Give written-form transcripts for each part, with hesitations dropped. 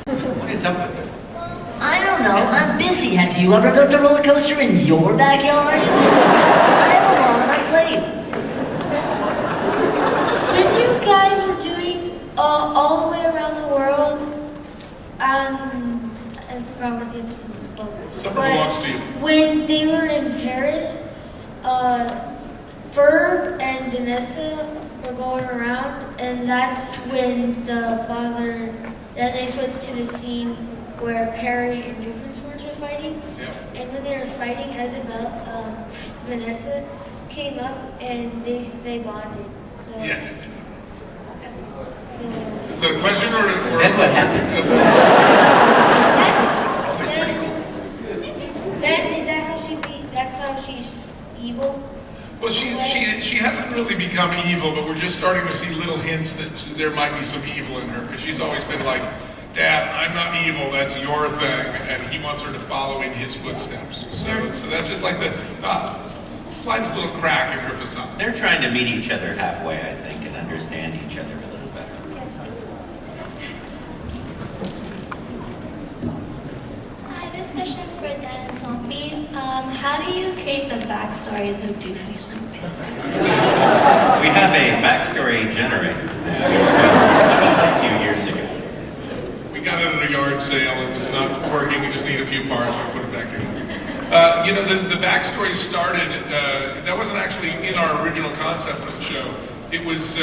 What is up with it? I don't know. I'm busy. Have you ever built a roller coaster in your backyard? I have a lawn and I played. When you guys were doing all the way around the world, and I forgot what the episode was called. Something belongs to you. When they were in Paris, Ferb and Vanessa were going around, and that's when the father. Then they switched to the scene where Perry and Doofenshmirtz were fighting. Yeah. And when they were fighting, Vanessa came up and they bonded. So, Yes. So, Is that a question or Then what happened? then is that how she be? That's how she's evil. Well, she hasn't really become evil, but we're just starting to see little hints that there might be some evil in her, because she's always been like, Dad, I'm not evil, that's your thing, and he wants her to follow in his footsteps. So that's just like the slightest little crack in her facade. They're trying to meet each other halfway, I think, and understand each other a little better. Hi, this question's for Dan and Sophie. How do you create the backstories of Doofenshmirtz? We have a backstory generator a few years ago. We got it at a yard sale, it was not working, we just need a few parts, we put it back together. The backstory started, that wasn't actually in our original concept of the show. It was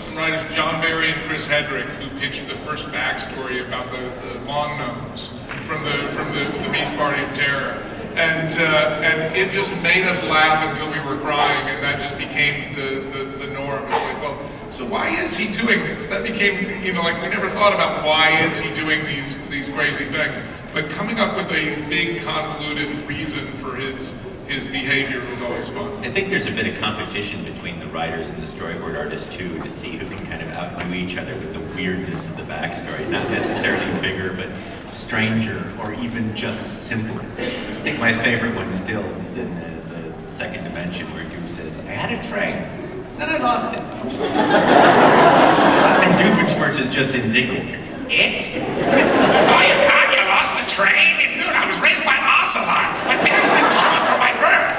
some writers, John Barry and Chris Hedrick, who pitched the first backstory about the lawn gnomes from the Beach Party of Terror. And it just made us laugh until we were crying, and that just became the norm. It's like, well, so why is he doing this? That became, like we never thought about why is he doing these crazy things. But coming up with a big convoluted reason for his behavior was always fun. I think there's a bit of competition between the writers and the storyboard artists too, to see who can kind of outdo each other with the weirdness of the backstory. Not necessarily bigger, but stranger, or even just simpler. I think my favorite one still is in the second dimension, where Doof says, I had a train, then I lost it. And Doofenshmirtz is just indignant. It? That's all you got? You lost a train? Dude, I was raised by ocelots. My parents didn't show up for my birth.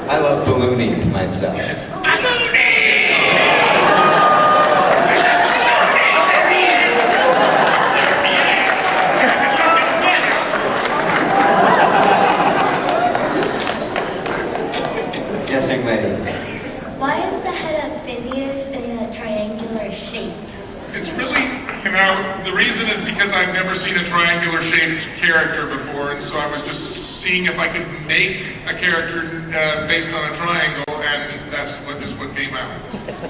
I love ballooning myself. Yes, young lady. Why is the head of Phineas in a triangular shape? It's really, the reason is because I've never seen a triangular shaped character before, and so I was just seeing if I could make a character based on a triangle, and that's just what came out.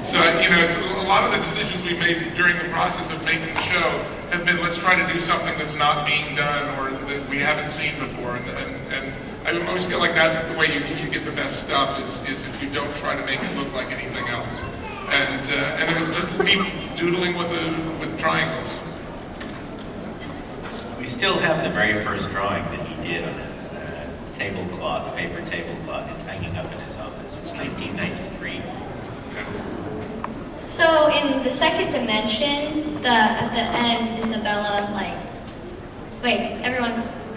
So, it's a lot of the decisions we made during the process of making the show have been, let's try to do something that's not being done or that we haven't seen before, and I always feel like that's the way you get the best stuff is if you don't try to make it look like anything else. And it was just me doodling with triangles. We still have the very first drawing that he did on a tablecloth, paper tablecloth. It's hanging up in his office. It's 1993. Yes. So in the second dimension, at the end, Isabella,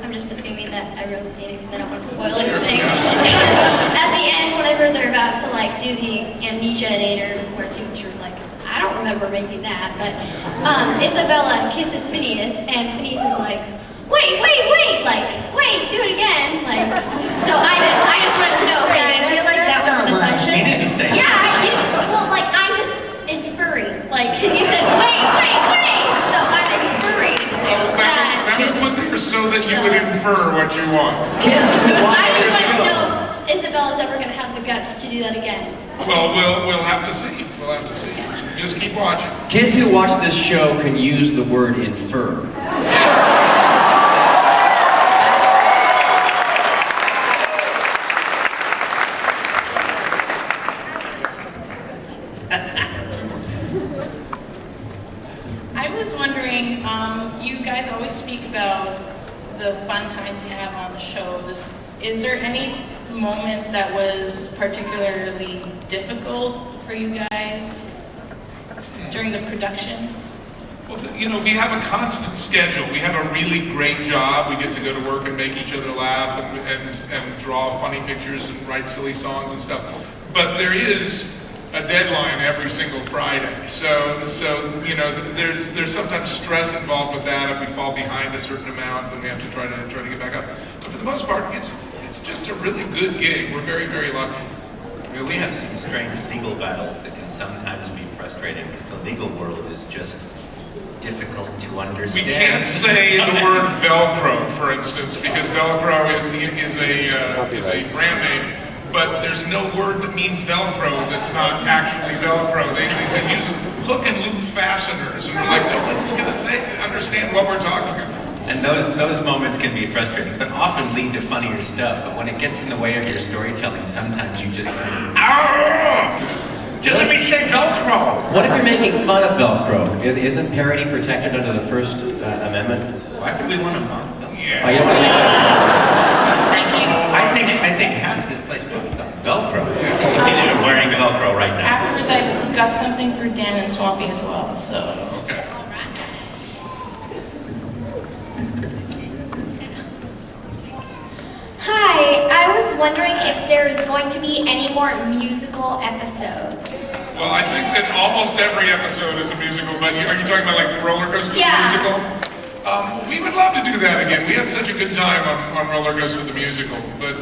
I'm just assuming that everyone's seen it because I don't want to spoil anything. At the end, whenever they're about to do the amnesia-nator, where Doofenshmirtz was like, I don't remember making that, but Isabella kisses Phineas, and Phineas is like, wait, do it again, so I just wanted to know, I feel like that was an assumption. He didn't say Yeah, I'm just inferring, because you said, wait, so I'm inferring. Well, that was put there so that you would infer what you want. I just wanted to know if Isabella's ever going to have the guts to do that again. Well, we'll have to see. We'll have to see. Just keep watching. Kids who watch this show can use the word infer. I was wondering, you guys always speak about the fun times you have on the shows. Is there any moment that was particularly difficult for you guys? during the production? Well, you know, we have a constant schedule. We have a really great job. We get to go to work and make each other laugh and draw funny pictures and write silly songs and stuff. But there is a deadline every single Friday. So you know, there's sometimes stress involved with that. If we fall behind a certain amount, then we have to try to get back up. But for the most part, it's just a really good gig. We're very, very lucky. You know, we have some strange legal battles that can sometimes be frustrating because the legal world is just difficult to understand. We can't say the word Velcro, for instance, because Velcro is a brand name. But there's no word that means Velcro that's not actually Velcro. They say use hook and loop fasteners, and we're like, no one's gonna understand what we're talking about. And those moments can be frustrating, but often lead to funnier stuff. But when it gets in the way of your storytelling, sometimes you just kind of, just let me say Velcro. What if you're making fun of Velcro? Isn't parody protected under the First Amendment? Why would we want to mock Velcro? Yeah. Oh, you don't want to make Thank you. I think half this place is Velcro. I'm wearing Velcro right now. Afterwards, I got something for Dan and Swampy as well, so. Okay. Hi, I was wondering if there's going to be any more musical episodes. Well, I think that almost every episode is a musical, but are you talking about like Roller Coaster musical? We would love to do that again. We had such a good time on Roller Coaster the musical, but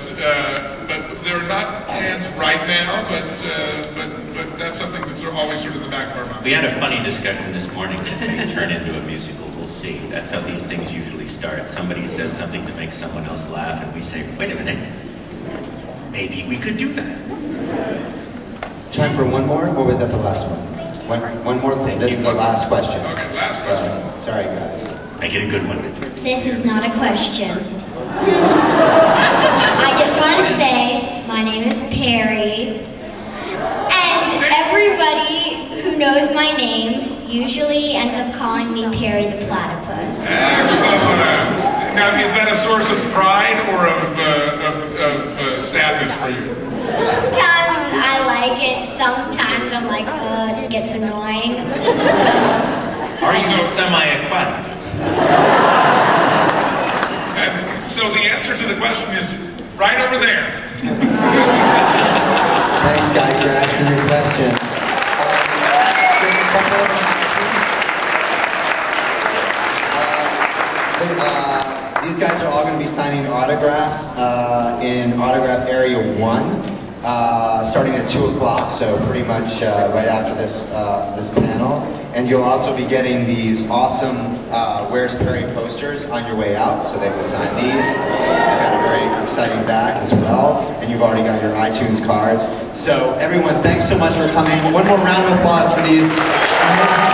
there are not plans right now. But that's something that's always sort of in the back of our mind. We had a funny discussion this morning that may turn into a musical. We'll see. That's how these things usually start. Somebody says something to make someone else laugh, and we say, "Wait a minute, maybe we could do that." Time for one more, or was that the last one? One more thing. This is the last question. Okay, last question. Sorry, guys. Make it a good one. This is not a question. I just want to say my name is Perry, and everybody who knows my name usually ends up calling me Perry the Platypus. Excellent. Now, is that a source of pride or of sadness for you? Sometimes I like it, sometimes I'm like, oh, this gets annoying. Are you semi-aquatic? And so the answer to the question is right over there. Thanks, guys, for asking your questions. Just a couple of announcements. These guys are all going to be signing autographs in autograph area 1. Starting at 2 o'clock, so pretty much right after this panel. And you'll also be getting these awesome Where's Perry posters on your way out, so they will sign these. They've got a very exciting bag as well, and you've already got your iTunes cards. So everyone, thanks so much for coming. One more round of applause for these amazing